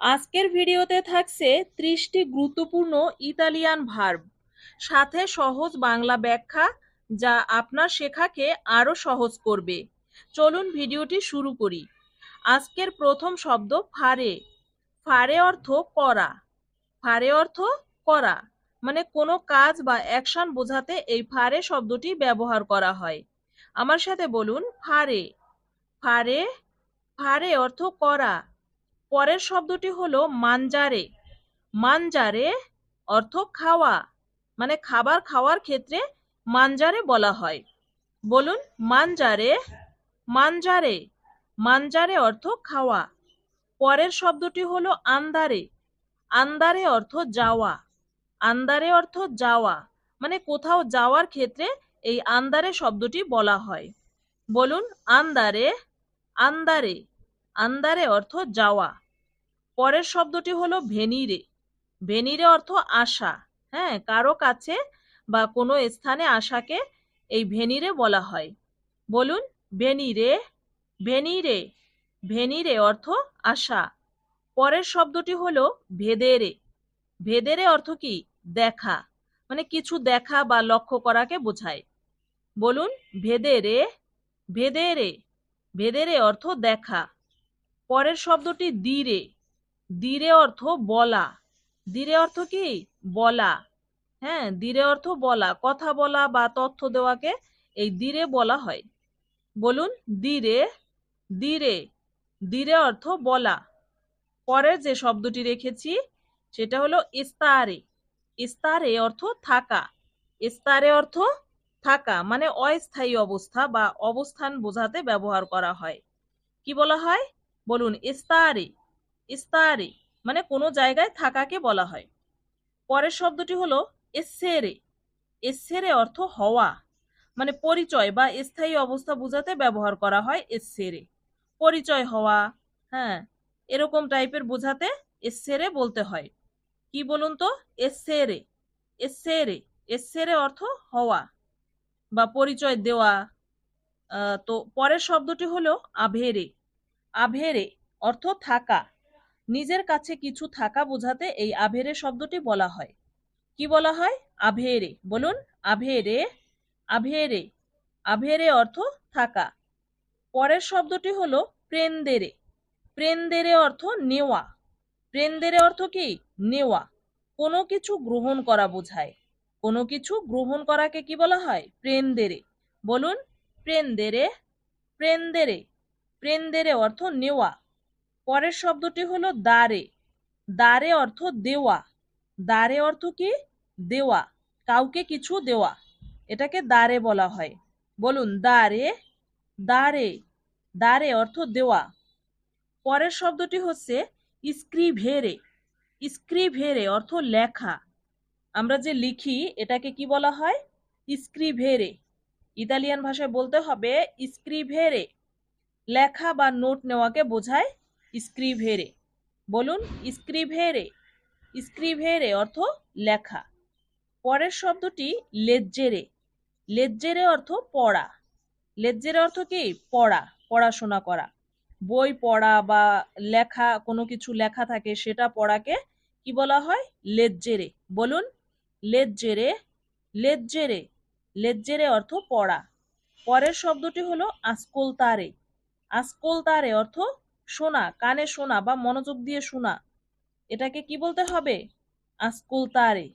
আজকের ভিডিওতে থাকছে 30টি গুরুত্বপূর্ণ ইতালিয়ান ভার্ব, সাথে সহজ বাংলা ব্যাখ্যা যা আপনার শেখাকে আরও সহজ করবে। চলুন ভিডিওটি শুরু করি। আজকের প্রথম শব্দ ফারে। ফারে অর্থ করা। ফারে অর্থ করা, মানে কোনো কাজ বা অ্যাকশন বোঝাতে এই ফারে শব্দটি ব্যবহার করা হয়। আমার সাথে বলুন, ফারে। ফারে। ফারে অর্থ করা। পরের শব্দটি হলো মানজারে। মানজারে অর্থ খাওয়া, মানে খাবার খাওয়ার ক্ষেত্রে মানজারে বলা হয়। বলুন, মানজারে। মানজারে। মানজারে অর্থ খাওয়া। পরের শব্দটি হলো আন্দারে। আন্দারে অর্থ যাওয়া। আন্দারে অর্থ যাওয়া, মানে কোথাও যাওয়ার ক্ষেত্রে এই আন্দারে শব্দটি বলা হয়। বলুন, আন্দারে। আন্দারে। আন্দারে অর্থ যাওয়া। পরের শব্দটি হলো ভেনিরে। ভেনিরে অর্থ আসা। হ্যাঁ, কারো কাছে বা কোনো স্থানে আসাকে এই ভেনিরে বলা হয়। বলুন, ভেনিরে। ভেনিরে। ভেনিরে অর্থ আসা। পরের শব্দটি হলো ভেদেরে। ভেদেরে অর্থ কি? দেখা, মানে কিছু দেখা বা লক্ষ্য করাকে বোঝায়। বলুন, ভেদেরে। ভেদেরে। ভেদেরে অর্থ দেখা। পরের শব্দটি দিরে। দিরে অর্থ বলা। দিরে অর্থ কি? বলা। হ্যাঁ, দিরে অর্থ বলা, কথা বলা বা তথ্য দেওয়াকে এই দিরে বলা হয়। বলুন, দিরে। দিরে। দিরে অর্থ বলা। পরের যে শব্দটি রেখেছি সেটা হলো ইস্তারে। ইস্তারে অর্থ থাকা। ইস্তারে অর্থ থাকা, মানে অস্থায়ী অবস্থা বা অবস্থান বোঝাতে ব্যবহার করা হয়। কি বলা হয়? বলুন, ইস্তারে। ইস্তারে মানে কোনো জায়গায় থাকাকে বলা হয়। পরের শব্দটি হলো এসেরে। এসেরে অর্থ হওয়া, মানে পরিচয় বা স্থায়ী অবস্থা বোঝাতে ব্যবহার করা হয় এসেরে। পরিচয় হওয়া, হ্যাঁ, এরকম টাইপের বোঝাতে এসেরে বলতে হয়। কি বলুন তো? এসেরে। এসেরে। এসেরে অর্থ হওয়া বা পরিচয় দেওয়া। তো পরের শব্দটি হলো আভেরে। আভেরে অর্থ থাকা। নিজের কাছে কিছু থাকা বোঝাতে এই আভেরে শব্দটি বলা হয়। কি বলা হয়? আভেরে। বলুন, আভেরে। আভেরে। আভেরে অর্থ থাকা। পরের শব্দটি হলো প্রেন্দেরে। প্রেন্দেরে অর্থ নেওয়া। প্রেন্দেরে অর্থ কি? নেওয়া। কোনো কিছু গ্রহণ করা বোঝায়। কোনো কিছু গ্রহণ করাকে কি বলা হয়? প্রেন্দেরে। বলুন, প্রেন্দেরে। প্রেন্দেরে। প্রেন্দেরে অর্থ নেওয়া। পরের শব্দটি হলো দারে। দারে অর্থ দেওয়া। দারে অর্থ কি? দেওয়া, কাউকে কিছু দেওয়া, এটাকে দারে বলা হয়। বলুন, দারে। দারে। দারে অর্থ দেওয়া। পরের শব্দটি হচ্ছে স্ক্রিভেরে। স্ক্রিভেরে অর্থ লেখা। আমরা যে লিখি এটাকে কি বলা হয়? স্ক্রিভেরে। ইতালিয়ান ভাষায় বলতে হবে স্ক্রিভেরে। লেখা বা নোট নেওয়াকে বোঝায় স্ক্রিভেরে। বলুন, স্ক্রিভেরে। স্ক্রিভেরে অর্থ লেখা। পরের শব্দটি লেজ্জেরে। লেজ্জেরে অর্থ পড়া। লেজ্জেরে অর্থ কি? পড়া, পড়াশোনা করা। বই পড়া বা লেখা, কোনো কিছু লেখা থাকে সেটা পড়াকে কি বলা হয়? লেজ্জেরে। বলুন, লেজ্জেরে। লেজ্জেরে। লেজ্জেরে অর্থ পড়া। পরের শব্দটি হলো আস্কোলতারে। আস্কোলতারে অর্থ শোনা, কানে শোনা বা মনোযোগ দিয়ে শোনা। এটাকে কি বলতে হবে? আস্কোলতারে।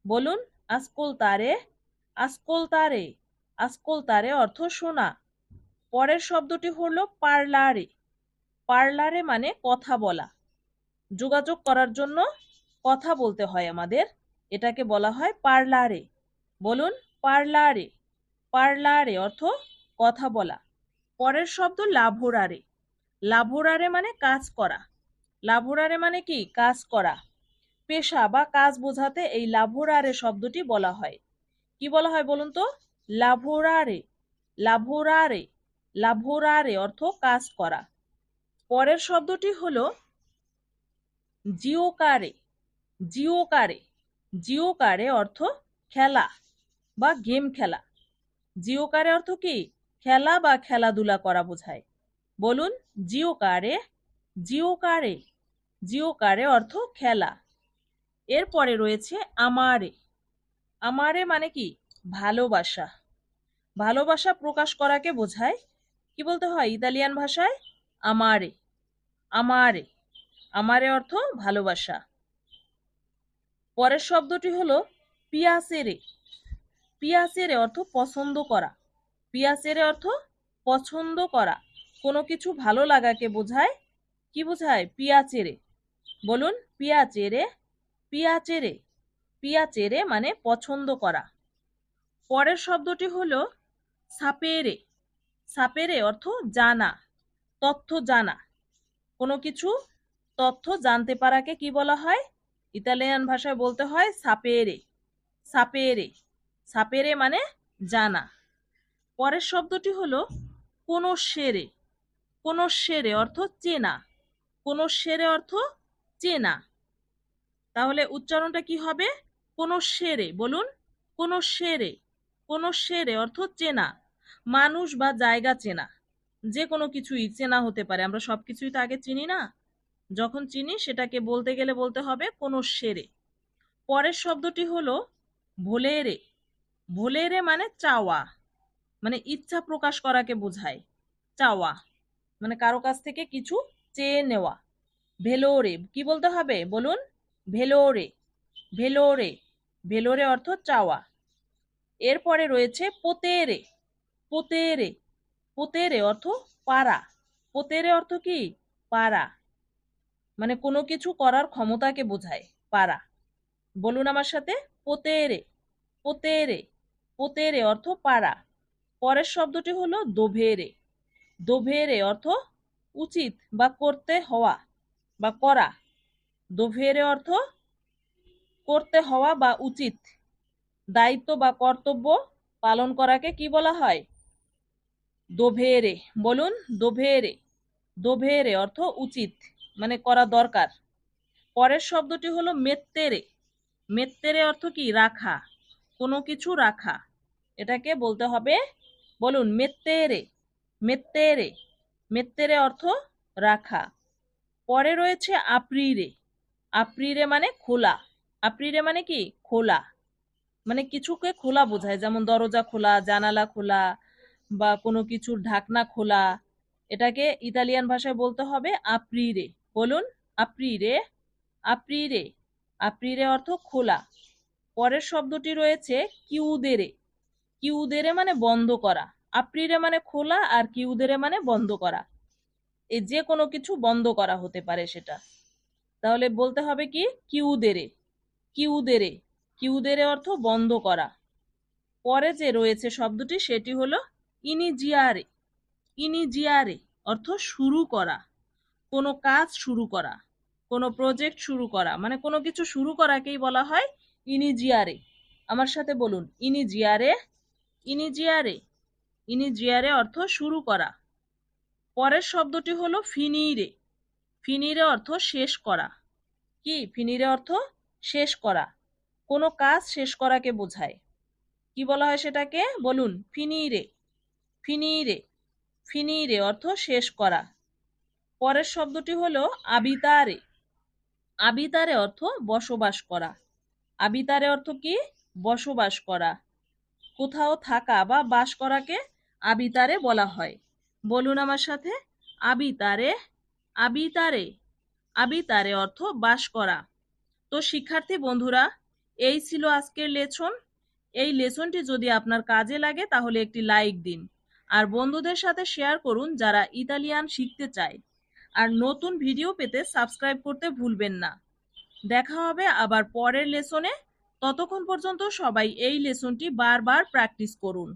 বলুন, আস্কোলতারে। আস্কোলতারে। আস্কোলতারে অর্থ শোনা। পরের শব্দটি হলো পার্লারে। পার্লারে মানে কথা বলা। যোগাযোগ করার জন্য কথা বলতে হয় আমাদের, এটাকে বলা হয় পার্লারে। বলুন, পার্লারে। পার্লারে অর্থ কথা বলা। পরের শব্দ লাভোরারে। লাভোরারে মানে কাজ করা। লাভোরারে মানে কি? কাজ করা। পেশা বা কাজ বোঝাতে এই লাভোরারে শব্দটি বলা হয়। কি বলা হয় বলুন তো? লাভোরারে। লাভোরারে। লাভোরারে অর্থ কাজ করা। পরের শব্দটি হলো জিওকারে। জিওকারে। জিওকারে অর্থ খেলা বা গেম খেলা। জিওকারে অর্থ কি? খেলা বা খেলাধুলা করা বোঝায়। বলুন, জিওকারে। জিওকারে। জিওকারে অর্থ খেলা। এরপরে রয়েছে আমারে। আমারে মানে কি? ভালোবাসা। ভালোবাসা প্রকাশ করাকে বোঝায়। কি বলতে হয় ইতালিয়ান ভাষায়? আমারে। আমারে। আমারে অর্থ ভালোবাসা। পরের শব্দটি হলো পিয়াসেরে। পিয়াসেরে অর্থ পছন্দ করা। পিয়াসেরে অর্থ পছন্দ করা। কোনো কিছু ভালো লাগাকে বোঝায়। কি বোঝায়? পিয়াচেরে। বলুন পিয়াচেরে। পিয়াচেরে। পিয়াচেরে মানে পছন্দ করা। পরের শব্দটি হলো সাপেরে। সাপেরে অর্থ জানা, তথ্য জানা। কোনো কিছু তথ্য জানতে পারাকে কি বলা হয়? ইতালিয়ান ভাষায় বলতে হয় সাপেরে। সাপেরে। সাপেরে মানে জানা। পরের শব্দটি হলো কোনোশেরে। কোনোশেরে অর্থ চেনা। কোনোশেরে অর্থ চেনা। তাহলে উচ্চারণটা কি হবে? কোনোশেরে। বলুন কোনোশেরে। কোনোশেরে অর্থ চেনা, মানুষ বা জায়গা চেনা। যে কোনো কিছুই চেনা হতে পারে, আমরা সবকিছুই তো আগে চিনি না। যখন চিনি সেটাকে বলতে গেলে বলতে হবে কোনোশেরে। পরের শব্দটি হলো ভোলেরে। ভোলেরে মানে চাওয়া, মানে ইচ্ছা প্রকাশ করাকে বোঝায়। চাওয়া মানে কারো কাছ থেকে কিছু চেয়ে নেওয়া। ভেলোরে কি বলতে হবে? বলুন ভেলোরে। ভেলোরে। ভেলোরে অর্থ চাওয়া। এরপরে রয়েছে পোতেরে। পোতেরে। পোতেরে অর্থ পারা। পোতেরে অর্থ কি? পারা, মানে কোনো কিছু করার ক্ষমতাকে বোঝায়। পারা। বলুন আমার সাথে পোতেরে। পোতেরে। পোতেরে অর্থ পারা। পরের শব্দটি হলো দোভেরে। দোভেরে অর্থ উচিত বা করতে হওয়া বা করা। দোভেরে অর্থ করতে হওয়া বা উচিত, দায়িত্ব বা কর্তব্য পালন করাকে কি বলা হয়? দোভেরে। বলুন দোভেরে। দোভেরে অর্থ উচিত, মানে করা দরকার। পরের শব্দটি হলো মেত্তেরে। মেত্তেরে অর্থ কি? রাখা, কোনো কিছু রাখা। এটাকে বলতে হবে, বলুন মেত্তেরে। মেত্তেরে। মেত্তেরে অর্থ রাখা। পরে রয়েছে আপ্রিরে। আপ্রিরে মানে খোলা। আপ্রিরে মানে কি? খোলা, মানে কিছুকে খোলা বোঝায়, যেমন দরজা খোলা, জানালা খোলা বা কোনো কিছুর ঢাকনা খোলা। এটাকে ইতালিয়ান ভাষায় বলতে হবে আপ্রিরে। বলুন আপ্রিরে। আপ্রিরে। আপ্রিরে অর্থ খোলা। পরের শব্দটি রয়েছে কিউদেরে। কিউদেরে মানে বন্ধ করা। আপ্রিরে মানে খোলা আর কিউদেরে মানে বন্ধ করা। এই যে কোনো কিছু বন্ধ করা হতে পারে সেটা। তাহলে বলতে হবে কি? কিউদেরে। কিউদেরে। কিউদেরে অর্থ বন্ধ করা। পরে যে রয়েছে শব্দটি সেটি হলো ইনিজিয়ারে। ইনিজিয়ারে অর্থ শুরু করা, কোনো কাজ শুরু করা, কোনো প্রজেক্ট শুরু করা, মানে কোনো কিছু শুরু করাকেই বলা হয় ইনিজিয়ারে। আমার সাথে বলুন ইনিজিয়ারে। ইনিজিয়ারে। ইনিজিয়ারে অর্থ শুরু করা। পরের শব্দটি হলো ফিনিরে। ফিনিরে অর্থ শেষ করা। কি? ফিনিরে অর্থ শেষ করা, কোনো কাজ শেষ করাকে বোঝায়। কি বলা হয় সেটাকে? বলুন ফিনিরে। ফিনিরে। ফিনিরে অর্থ শেষ করা। পরের শব্দটি হলো আবিতারে। আবিতারে অর্থ বসবাস করা। আবিতারে অর্থ কি? বসবাস করা। কোথাও থাকা বা বাস করাকে আবিতারে বলা হয়। বলুন আমার সাথে আবিতারে। আবিতারে। আবিতারে অর্থ বাস করা। তো শিক্ষার্থী বন্ধুরা, এই ছিল আজকের লেসন। এই লেসনটি যদি আপনার কাজে লাগে তাহলে একটি লাইক দিন, আর বন্ধুদের সাথে শেয়ার করুন যারা ইতালিয়ান শিখতে চায়। আর নতুন ভিডিও পেতে সাবস্ক্রাইব করতে ভুলবেন না। দেখা হবে আবার পরের লেসনে। ততক্ষণ পর্যন্ত সবাই এই লেসনটি বারবার প্র্যাকটিস করুন।